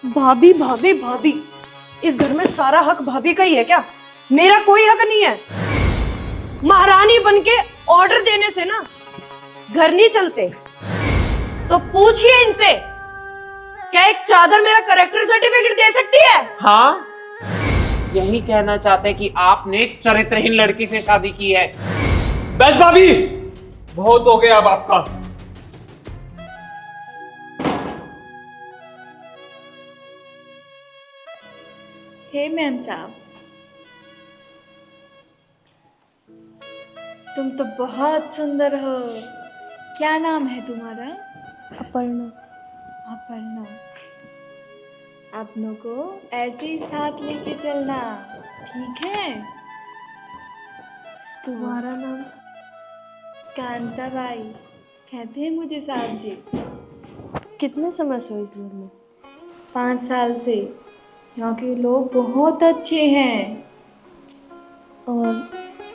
भाभी भाभी भाभी, इस घर में सारा हक भाभी का ही है क्या? मेरा कोई हक नहीं है। महारानी बनके ऑर्डर देने से ना घर नहीं चलते। तो पूछिए इनसे, क्या एक चादर मेरा करेक्टर सर्टिफिकेट दे सकती है? हाँ, यही कहना चाहते हैं कि आपने एक चरित्रहीन लड़की से शादी की है। बस भाभी, बहुत हो गया अब आपका। हे मैम साहब, तुम तो बहुत सुंदर हो। क्या नाम है तुम्हारा? अपर्णा। अपर्णा। अपनों को ऐसे ही साथ लेके चलना, ठीक है? तुम्हारा नाम? कांताबाई कहते हैं मुझे साहब जी। कितने समय से हो इस घर में? 5 साल से। यहाँ के लोग बहुत अच्छे हैं। और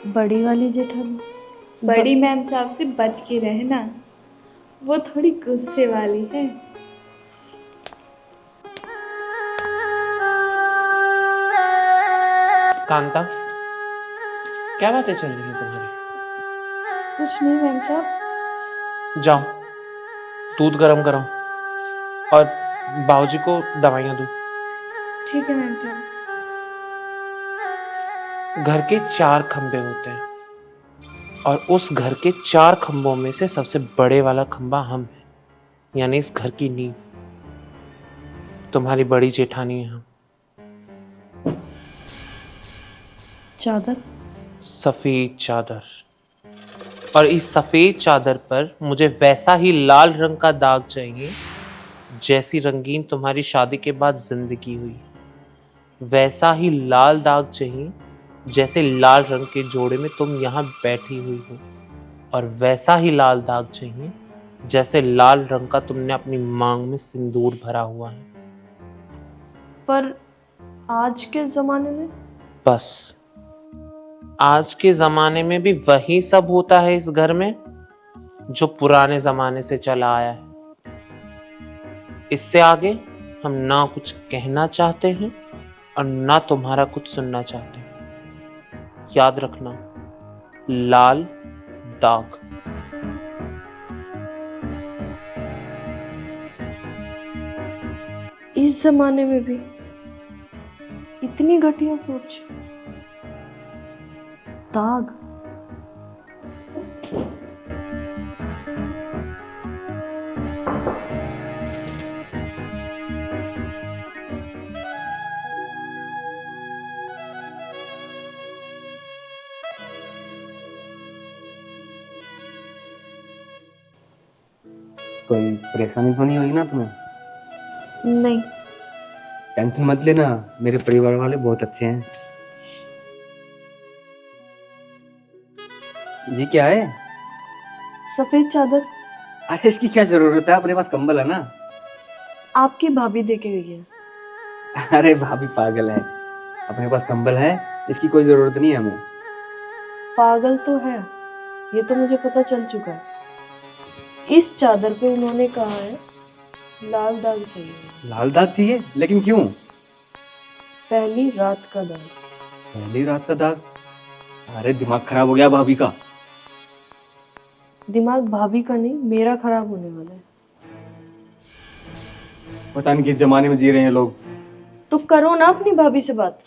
बड़ी वाली जेठानी? बड़ी मैम साहब से बच के रहना, वो थोड़ी गुस्से वाली है। कांता, क्या बातें चल रही हैं तुम्हारी? कुछ नहीं मैम साहब। जाओ, दूध गर्म कराओ और बाबूजी को दवाइयां दो। ठीक है मैम साहब। घर के 4 खंबे होते हैं और उस घर के 4 खंबों में से सबसे बड़े वाला खंबा हम हैं, यानी इस घर की नींव। तुम्हारी बड़ी जेठानी है हम। चादर? सफेद चादर, और इस सफेद चादर पर मुझे वैसा ही लाल रंग का दाग चाहिए जैसी रंगीन तुम्हारी शादी के बाद जिंदगी हुई। वैसा ही लाल दाग चाहिए जैसे लाल रंग के जोड़े में तुम यहाँ बैठी हुई हो, और वैसा ही लाल दाग चाहिए जैसे लाल रंग का तुमने अपनी मांग में सिंदूर भरा हुआ है। पर आज के जमाने में? बस आज के जमाने में भी वही सब होता है इस घर में जो पुराने जमाने से चला आया है। इससे आगे हम ना कुछ कहना चाहते हैं और ना तुम्हारा कुछ सुनना चाहते हैं। याद रखना, लाल दाग। इस जमाने में भी इतनी घटिया सोच? दाग? कोई परेशानी तो नहीं हुई ना तुम्हें? नहीं। टेंशन मत लेना, मेरे परिवार वाले बहुत अच्छे हैं। ये क्या है? सफेद चादर। अरे इसकी क्या जरूरत है, अपने पास कंबल है ना। आपकी भाभी देके गई है। अरे भाभी पागल है, अपने पास कंबल है, इसकी कोई जरूरत नहीं है हमें। पागल तो है, ये तो मुझे पता चल चुका है। इस चादर पे उन्होंने कहा है लाल दाग चाहिए। लाल दाग चाहिए? लेकिन क्यों? पहली रात का दाग। पहली रात का दाग? अरे दिमाग खराब हो गया भाभी का। दिमाग भाभी का नहीं, मेरा खराब होने वाला है। पता नहीं किस जमाने में जी रहे हैं लोग। तो करो ना अपनी भाभी से बात।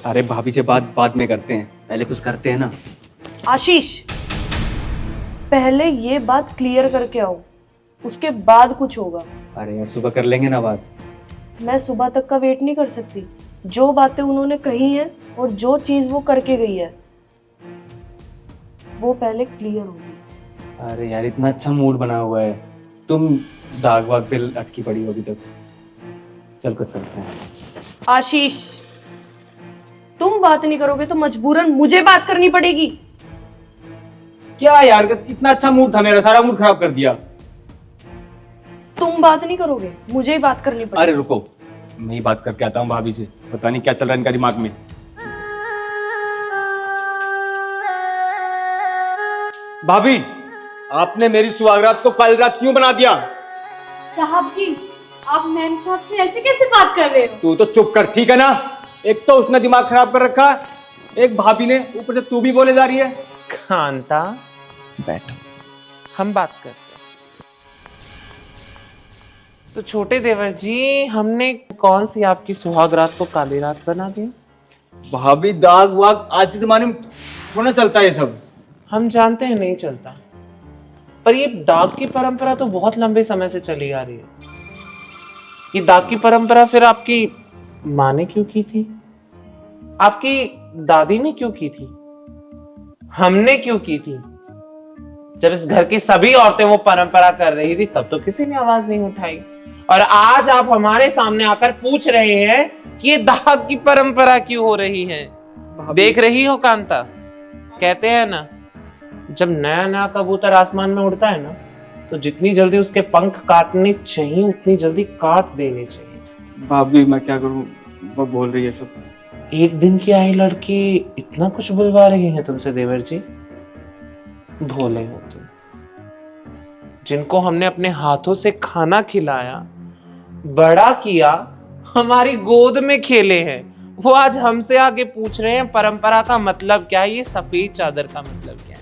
अरे भाभी से बात बाद में करते हैं, पहले कुछ करते हैं ना। आशीष, पहले ये बात क्लियर करके आओ, उसके बाद कुछ होगा। अरे यार सुबह कर लेंगे ना बात। मैं सुबह तक का वेट नहीं कर सकती। जो बातें उन्होंने कही हैं और जो चीज वो करके गई है वो पहले क्लियर होगी। अरे यार इतना अच्छा मूड बना हुआ है, तुम दाग वाग पे अटकी पड़ी हो अभी तक। चल कुछ करते हैं। आशीष, तुम बात नहीं करोगे तो मजबूरन मुझे बात करनी पड़ेगी। क्या यार, इतना अच्छा मूड था मेरा, सारा मूड खराब कर दिया। तुम बात नहीं करोगे, मुझे ही बात करनी पड़ेगी। अरे रुको, मैं ही बात करके आता हूँ भाभी से, पता नहीं क्या चल रहा है इनका दिमाग में। भाभी, आपने मेरी सुहागरात को कल रात क्यों बना दिया? साहब जी, आप मैम साहब से ऐसे कैसे बात कर रहे हो? तू तो चुप कर, ठीक है ना? एक तो उसने दिमाग खराब कर रखा है, एक भाभी ने, ऊपर से तू भी बोले जा रही है। कांता बैठो, हम बात करते हैं। तो छोटे देवर जी, हमने कौन सी आपकी सुहाग रात को काली रात बना दी? भाभी दाग वाग आज के जमाने में थोड़ा चलता है ये सब। हम जानते हैं नहीं चलता, पर ये दाग की परंपरा तो बहुत लंबे समय से चली आ रही है। ये दाग की परंपरा फिर आपकी माँ ने क्यों की थी? आपकी दादी ने क्यों की थी? हमने क्यों की थी? जब इस घर की सभी औरतें वो परंपरा कर रही थी तब तो किसी ने आवाज नहीं उठाई, और आज आप हमारे सामने आकर पूछ रहे हैं कि ये दाग की परंपरा क्यों हो रही है। देख रही हो कांता, कहते हैं ना, जब नया नया कबूतर आसमान में उड़ता है ना, तो जितनी जल्दी उसके पंख काटने चाहिए उतनी जल्दी काट देने चाहिए। भाभी मैं क्या करूं, वो बोल रही है सब। एक दिन की आई लड़की इतना कुछ बुलवा रही है तुमसे देवर जी? भोले हो तुम, जिनको हमने अपने हाथों से खाना खिलाया, बड़ा किया, हमारी गोद में खेले हैं, वो आज हमसे आगे पूछ रहे हैं परंपरा का मतलब क्या है, ये सफेद चादर का मतलब क्या है।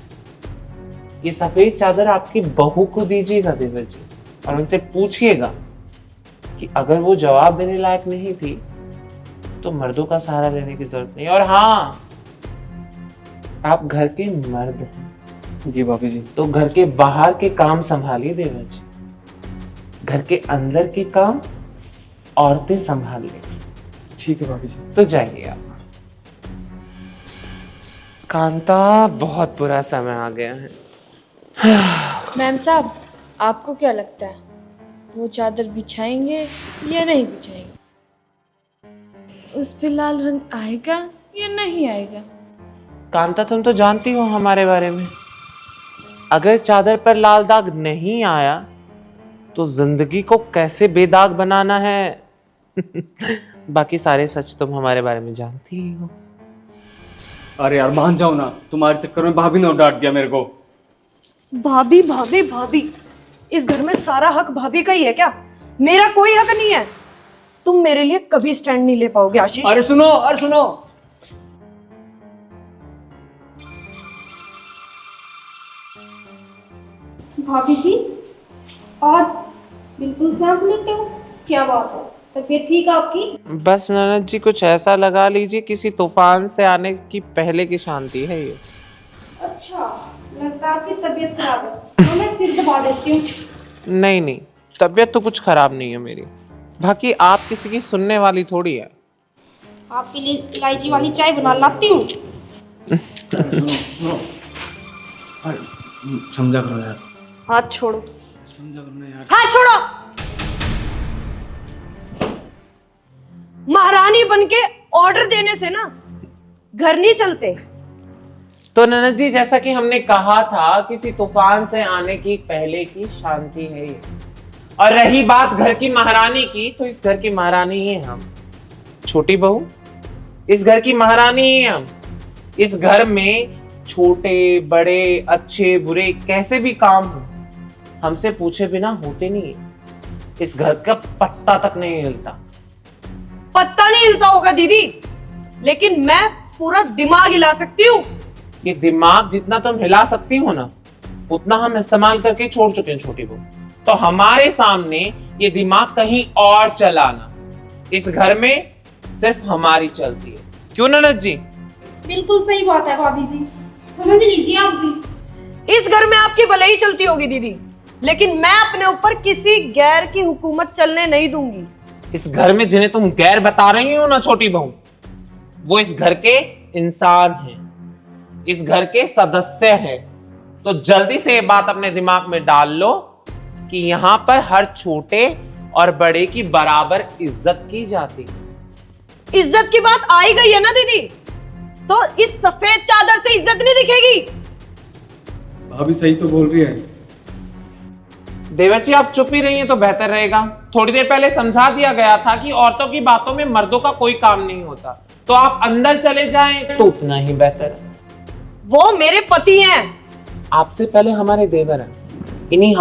ये सफेद चादर आपकी बहू को दीजिएगा देवर जी, और उनसे पूछिएगा कि अगर वो जवाब देने लायक नहीं थी तो मर्दों का सहारा लेने की जरूरत नहीं। और हाँ, आप घर के मर्द हैं। जी भाभी जी। तो घर के बाहर के काम संभालिए देवर जी, घर के अंदर के काम औरतें संभाल लेंगी। ठीक है भाभी जी। तो जाइए आप। कांता, बहुत बुरा समय आ गया है। मैम साहब, आपको क्या लगता है वो चादर बिछाएंगे या नहीं बिछाएंगे? उस पे लाल रंग आएगा या नहीं आएगा? कांता, तुम तो जानती हो हमारे बारे में, अगर चादर पर लाल दाग नहीं आया तो जिंदगी को कैसे बेदाग बनाना है। बाकी सारे सच तुम हमारे बारे में जानती ही हो। अरे यार मान जाओ ना, तुम्हारे चक्कर में भाभी ने डांट दिया मेरे को। भाभी भाभी भाभी, इस घर में सारा हक भाभी का ही है क्या? मेरा कोई हक नहीं है। तुम मेरे लिए कभी स्टैंड नहीं ले पाओगे आशीष। अरे सुनो, अरे सुनो, भाभी जी, और बिल्कुल शांत लेटे हो, क्या बात है? तबीयत ठीक है आपकी? बस ननद जी, कुछ ऐसा लगा लीजिए किसी तूफान से आने की पहले की शांति है ये। अच्छा, लगता है आपकी तबीयत खराब है, तो मैं सिर दबा देती हूँ। नहीं नहीं, तबीयत तो कुछ खराब नहीं है मेरी, बाकी आप किसी की सुनने वाली थोड़ी है। आपके लिए इलायची वाली चाय बना लाती हूँ। समझा करो यार, हाथ छोड़ो, समझा करो ना यार। हाथ छोड़ो। महारानी बनके ऑर्डर देने से ना घर नहीं चलते। तो ननद जी, जैसा कि हमने कहा था, किसी तूफान से आने की पहले की शांति है ये। और रही बात घर की महारानी की, तो इस घर की महारानी ही हैं हम। छोटी बहू, इस घर की महारानी ही हम। इस घर में छोटे बड़े, अच्छे बुरे, कैसे भी काम हो, हमसे पूछे बिना होते नहीं है। इस घर का पत्ता तक नहीं हिलता। पत्ता नहीं हिलता होगा दीदी, लेकिन मैं पूरा दिमाग हिला सकती हूँ। ये दिमाग जितना तुम हिला सकती हो ना, उतना हम इस्तेमाल करके छोड़ चुके हैं छोटी बहू। तो हमारे सामने ये दिमाग कहीं और चलाना, इस घर में सिर्फ हमारी चलती है। क्यों ननद जी? बिल्कुल सही बात है भाभी जी, समझ लीजिए आप भी। इस घर में आपकी भले ही चलती होगी दीदी, लेकिन मैं अपने ऊपर किसी गैर की हुकूमत चलने नहीं दूंगी। इस घर में जिन्हें तुम गैर बता रही हो ना छोटी बहू, वो इस घर के इंसान हैं, इस घर के सदस्य हैं। तो जल्दी से ये बात अपने दिमाग में डाल लो कि यहां पर हर छोटे और बड़े की बराबर इज्जत की जाती है। इज्जत की बात आ ही गई है ना दीदी, तो इस सफेद चादर से इज्जत नहीं दिखेगी। भाभी सही तो बोल रही है। देवर जी, आप चुप ही रहिए तो बेहतर रहेगा। थोड़ी देर पहले समझा दिया गया था कि औरतों की बातों में मर्दों का कोई काम नहीं होता, तो आप अंदर चले जाएं तो उतना ही बेहतर है। वो मेरे पति हैं। आपसे पहले हमारे देवर हैं। इन्हीं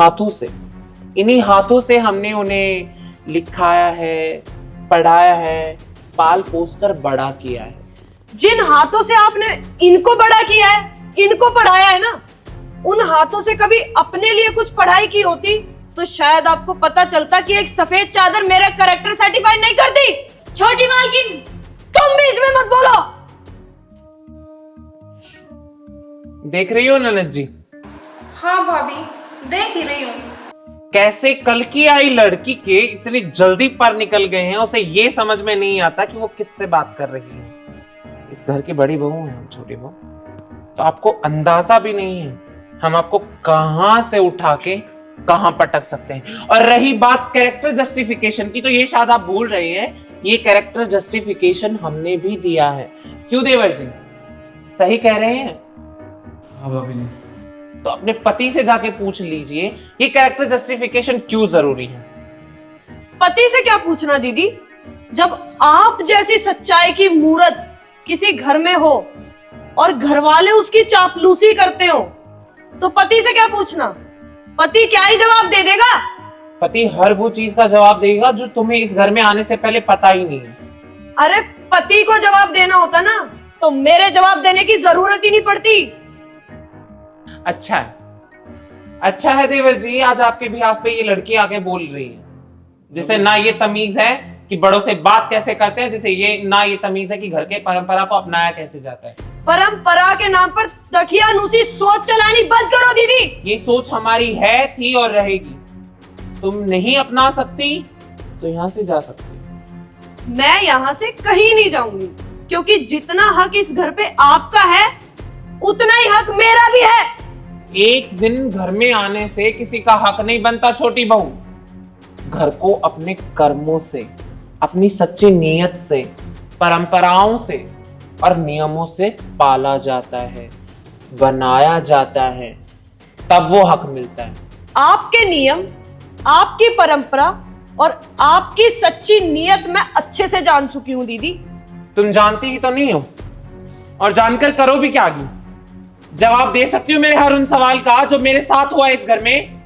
हाथों से हमने उन्हें लिखाया है, पढ़ाया है, पाल पोस कर बड़ा किया है। जिन हाथों से आपने इनको बड़ा किया है, इनको पढ़ाया है ना, उन हाथों से कभी अपने लिए कुछ पढ़ाई की होती तो शायद आपको पता चलता कि एक सफेद चादर मेरा कैरेक्टर सर्टिफाइड नहीं करती। छोटी मालकिन, तुम बीच में मत बोलो। देख रही हो ननद जी, हाँ भाभी, देख ही रही हूँ। कैसे कल की आई लड़की के इतनी जल्दी पर निकल गए हैं। उसे ये समझ में नहीं आता कि वो किससे बात कर रही है। इस घर की बड़ी बहू है हम, छोटी बहू, तो आपको अंदाजा भी नहीं है हम आपको कहां से उठा के कहां पटक सकते हैं। और रही बात कैरेक्टर जस्टिफिकेशन की, तो ये शायद आप भूल रहे हैं, ये कैरेक्टर जस्टिफिकेशन हमने भी दिया है। क्यों देवर जी, सही कह रहे हैं? हाँ भाभी जी। तो अपने पति से जाके पूछ लीजिए ये कैरेक्टर जस्टिफिकेशन क्यों जरूरी है। पति से क्या पूछना दीदी, जब आप जैसी सच्चाई की मूरत किसी घर में हो और घर वाले उसकी चापलूसी करते हो, तो पति से क्या पूछना। पति क्या ही जवाब दे देगा। पति हर वो चीज का जवाब देगा जो तुम्हें इस घर में आने से पहले पता ही नहीं है। अरे पति को जवाब देना होता ना तो मेरे जवाब देने की जरूरत ही नहीं पड़ती। अच्छा है, अच्छा है देवर जी, आज आपके भी आप पे ये लड़की आके बोल रही है जिसे ना ये तमीज है कि बड़ों से बात कैसे करते हैं, जिसे ये ना ये तमीज है कि घर के परंपरा को अपनाया कैसे जाता है। परंपरा के नाम पर दखियानुसी सोच चलानी बंद करो दीदी। ये सोच हमारी है, थी और रहेगी। तुम नहीं अपना सकती तो यहां से जा सकती। मैं यहाँ से कहीं नहीं जाऊंगी, क्योंकि जितना हक इस घर पे आपका है उतना ही हक मेरा भी है। एक दिन घर में आने से किसी का हक नहीं बनता छोटी बहू। घर को अपने कर्मों से, अपनी सच्ची नीयत से, परंपराओं से और नियमों से पाला जाता है, बनाया जाता है, तब वो हक मिलता है। आपके नियम, आपकी परंपरा और आपकी सच्ची नीयत मैं अच्छे से जान चुकी हूँ दीदी। तुम जानती ही तो नहीं हो, और जानकर करो भी क्या आगे। जवाब दे सकती हो मेरे हर उन सवाल का जो मेरे साथ हुआ है इस घर में।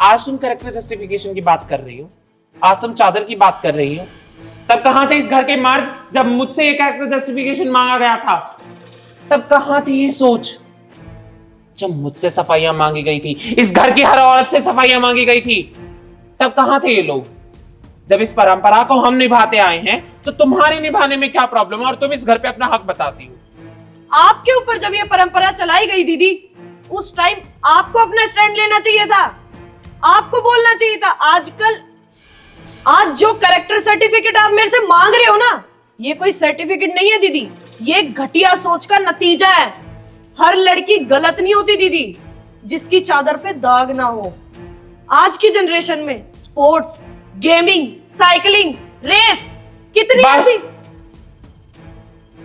आज तुम कैरेक्टर जस्टिफिकेशन की बात कर रही हो, आज तुम चादर की बात कर रही हो, तब कहां थे इस घर के मर्द जब मुझसे ये कैरेक्टर जस्टिफिकेशन मांगा गया था? तब कहां थी ये सोच जब मुझसे सफाइयां मांगी गई थी, इस घर की हर औरत से सफाइयां मांगी गई थी? तब कहां थे ये लोग जब इस परंपरा को हम निभाते आए हैं? तो तुम्हारे निभाने में क्या प्रॉब्लम है और तुम इस घर पे अपना हक बताती हो? आपके ऊपर जब ये परंपरा चलाई गई दीदी, उस टाइम आपको अपना स्टैंड लेना चाहिए था, आपको बोलना चाहिए था। आज जो कैरेक्टर सर्टिफिकेट आप मेरे से मांग रहे हो ना, ये कोई सर्टिफिकेट नहीं है दीदी, ये घटिया सोच का नतीजा है। हर लड़की गलत नहीं होती दीदी जिसकी चादर पे दाग ना हो। आज की जनरेशन में स्पोर्ट्स, गेमिंग, साइकिलिंग, रेस, कितनी बस। ऐसी।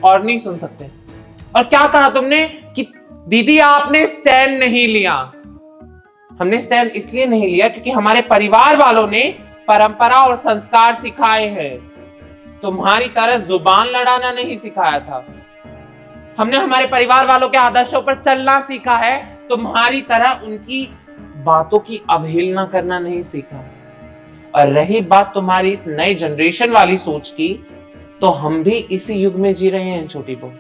और नहीं सुन सकते। और क्या कहा तुमने कि दीदी आपने स्टैंड नहीं लिया? हमने स्टैंड इसलिए नहीं लिया क्योंकि हमारे परिवार वालों ने परंपरा और संस्कार सिखाए हैं। तुम्हारी तरह जुबान लड़ाना नहीं सिखाया था। हमने हमारे परिवार वालों के आदर्शों पर चलना सीखा है, तुम्हारी तरह उनकी बातों की अवहेलना करना नहीं सीखा। और रही बात तुम्हारी इस नई जनरेशन वाली सोच की, तो हम भी इसी युग में जी रहे हैं छोटी बहू।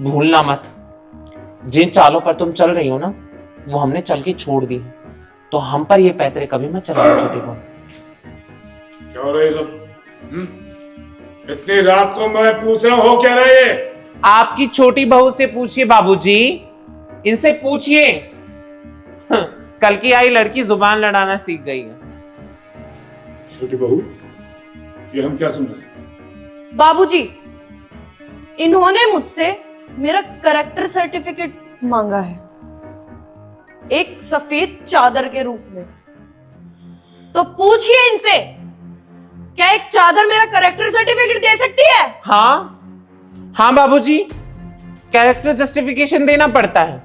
भूलना मत, जिन चालों पर तुम चल रही हो ना, वो हमने चल के छोड़ दी, तो हम पर ये पैतरे कभी मत चलाओ छोटी बहू। क्या हो रहा है सब? इतनी रात को मैं पूछ रहा हूँ, हो क्या रहा है ये? आपकी छोटी बहू से पूछिए बाबूजी, इनसे पूछिए। कल की आई लड़की जुबान लड़ाना सीख गई है। छोटी बहू, ये हम क्या सुन रहे हैं? बाबूजी, इन्होंने मुझसे मेरा कैरेक्टर सर्टिफिकेट मांगा है, एक सफेद चादर के रूप में। तो पूछिए इनसे, क्या एक चादर मेरा कैरेक्टर सर्टिफिकेट दे सकती है? हाँ हाँ बाबूजी, कैरेक्टर जस्टिफिकेशन देना पड़ता है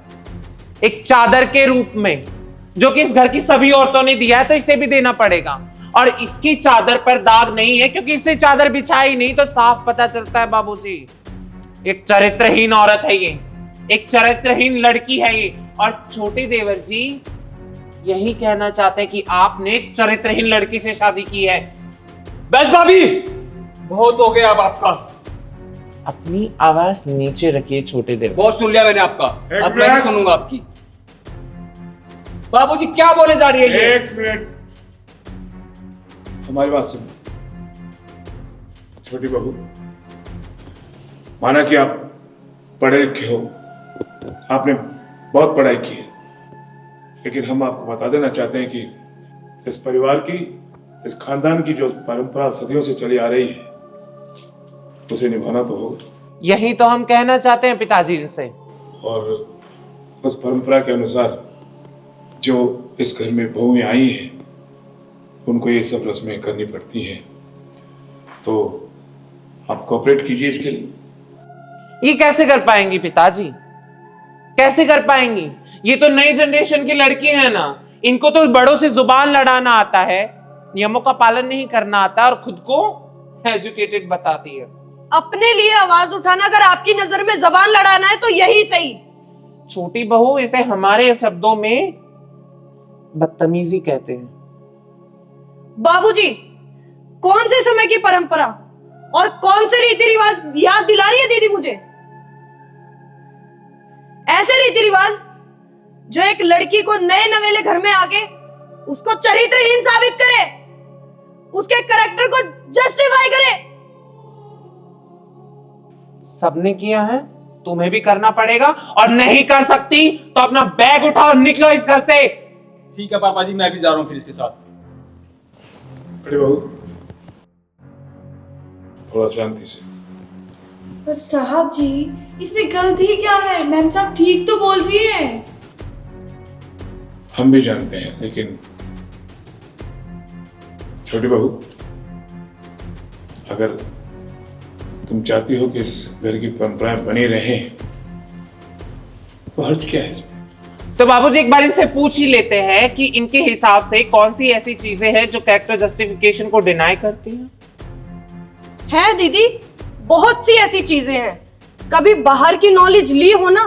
एक चादर के रूप में, जो कि इस घर की सभी औरतों ने दिया है, तो इसे भी देना पड़ेगा। और इसकी चादर पर दाग नहीं है क्योंकि इससे चादर बिछाई नहीं, तो साफ पता चलता है बाबूजी, एक चरित्रहीन औरत है ये, एक चरित्रहीन लड़की है ये। और छोटे देवर जी, यही कहना चाहते हैं कि आपने एक चरित्रहीन लड़की से शादी की है। बस भाभी, बहुत हो गया अब आपका। अपनी आवाज नीचे रखिए छोटे देव। बहुत सुन लिया मैंने आपका, एक अब मैं नहीं मिनट। सुनूंगा आपकी। बाबूजी क्या बोले जा रही है ये? एक मिनट, हमारी बात सुनो। छोटी बहू, माना कि आप पढ़े लिखे हो, आपने बहुत पढ़ाई की है, लेकिन हम आपको बता देना चाहते हैं कि इस परिवार की, इस खानदान की जो परंपरा सदियों से चली आ रही है, उसे निभाना तो होगा। यही तो हम कहना चाहते हैं पिताजी इनसे। और उस परंपरा के अनुसार जो इस घर में बहुएं आई हैं, उनको ये सब रस्में करनी पड़ती हैं। तो आप कोऑपरेट कीजिए इसके लिए। ये कैसे कर पाएंगी पिताजी, कैसे कर पाएंगी? ये तो नई जनरेशन की लड़की है ना, इनको तो बड़ों से जुबान लड़ाना आता है, नियमों का पालन नहीं करना आता और खुद को एजुकेटेड बताती है। अपने लिए आवाज उठाना अगर आपकी नजर में जबान लड़ाना है तो यही सही। छोटी बहू, इसे हमारे शब्दों में बदतमीजी कहते हैं। बाबूजी, कौन से समय की परंपरा और कौन से रीति रिवाज याद दिला रही है दीदी मुझे? ऐसे रीति रिवाज जो एक लड़की को नए नवेले घर में आके उसको चरित्रहीन साबित करे, उसके कैरेक्टर को जस्टिफाई करे। सबने किया है, तुम्हें भी करना पड़ेगा, और नहीं कर सकती तो अपना बैग उठाओ और निकलो इस घर से। ठीक है पापा जी, मैं भी जा रहा हूँ फिर इसके साथ। बड़े बहू, थोड़ा शांति से। पर साहब जी, इसमें गलती क्या है? मैम साहब ठीक तो बोल रही है। हम भी जानते हैं, लेकिन छोटी बहू, अगर तुम चाहती हो कि इस घर की परंपराएं बनी रहें, तो हर्ज क्या है इसमें? तो बाबूजी एक बार इनसे पूछ ही लेते हैं कि इनके हिसाब से कौन सी ऐसी चीजें हैं जो कैरेक्टर जस्टिफिकेशन को डिनाई करती हैं। है दीदी, बहुत सी ऐसी चीजें हैं। कभी बाहर की नॉलेज ली हो ना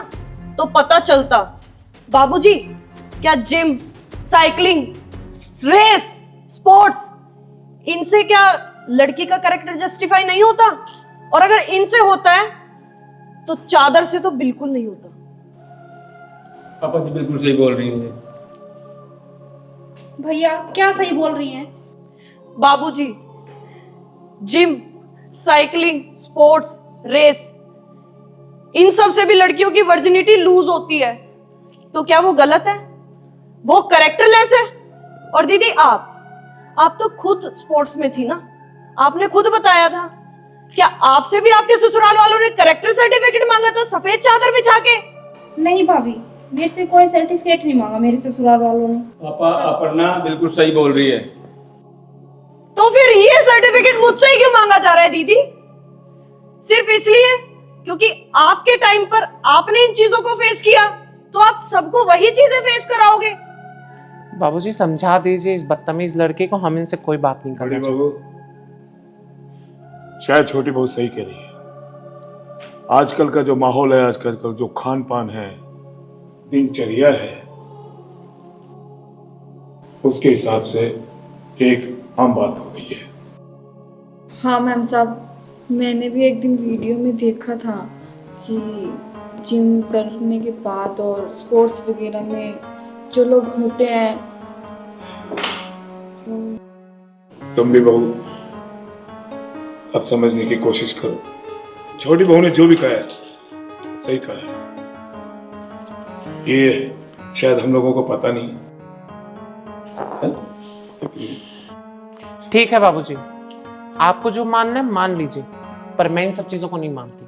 तो पता चलता। बाबूजी, क्या जिम, साइकिलिंग, रेस, स्पोर्ट्स, इनसे क्या लड़की का कैरेक्टर जस्टिफाई नहीं होता? और अगर इनसे होता है तो चादर से तो बिल्कुल नहीं होता। पापा जी बिल्कुल सही बोल रही हैं। भैया क्या सही बोल रही हैं? बाबूजी, जिम, साइकिलिंग, स्पोर्ट्स, रेस, इन सब से भी लड़कियों की वर्जिनिटी लूज होती है। तो क्या वो गलत है? वो कैरेक्टरलेस है? और दीदी आप तो खुद स्पोर्ट्स में थी ना, आपने खुद बताया था। क्या आपसे भी आपके ससुराल वालों ने कैरेक्टर सर्टिफिकेट मांगा था सफेद चादर बिछा के? नहीं भाभी, मेरे से कोई सर्टिफिकेट नहीं मांगा मेरे ससुराल वालों ने। पापा अपर्णा बिल्कुल सही बोल रही है। तो फिर ये सर्टिफिकेट मुझसे ही क्यों मांगा जा रहा है दीदी? सिर्फ इसलिए क्योंकि आपके टाइम पर आपने इन चीजों को फेस किया, तो आप सबको वही चीजें फेस कराओगे। बाबूजी समझा दीजिए इस बदतमीज लड़के को, हम इनसे कोई बात नहीं बड़ी करना चाहते। बहू, शायद छोटी बहू सही कह रही है। आजकल का जो माहौल है, आजकल का जो खान पान है, दिनचर्या है, उसके हिसाब से एक आम बात हो गई है। हाँ मैम साहब, मैंने भी एक दिन वीडियो में देखा था कि जिम करने के बाद और स्पोर्ट्स वगैरह में जो लोग होते हैं तुम भी बहू अब समझने की कोशिश करो। छोटी बहू ने जो भी कहा है सही कहा है। ये शायद हम लोगों को पता नहीं है? ठीक है बाबूजी, आपको जो मानना है मान लीजिए, पर मैं इन सब चीजों को नहीं मानती।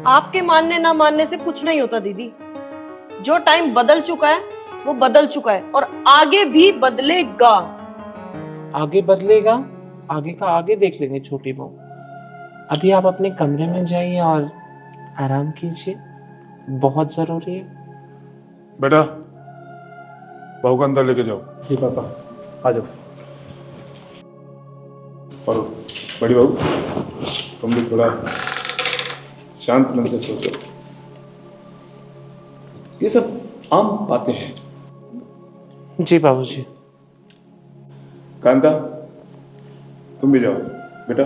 आपके मानने ना मानने से कुछ नहीं होता दीदी। जो टाइम बदल चुका है वो बदल चुका है और आगे भी बदलेगा। आगे बदलेगा, आगे का आगे देख लेंगे छोटी बहू। अभी आप अपने कमरे में जाइए और आराम कीजिए, बहुत जरूरी है। बेटा, बहू को अंदर लेके जाओ। जी पापा, आ जाओ। और बड़ी बहू, तुम भी थोड़ा शांत मन से सोचो। ये सब आम बातें हैं, जी बाबूजी। कांता, तुम भी जाओ बेटा,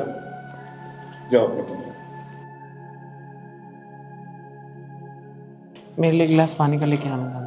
जाओ अपने कमरे में। मेरे लिए गिलास पानी का लेके आना।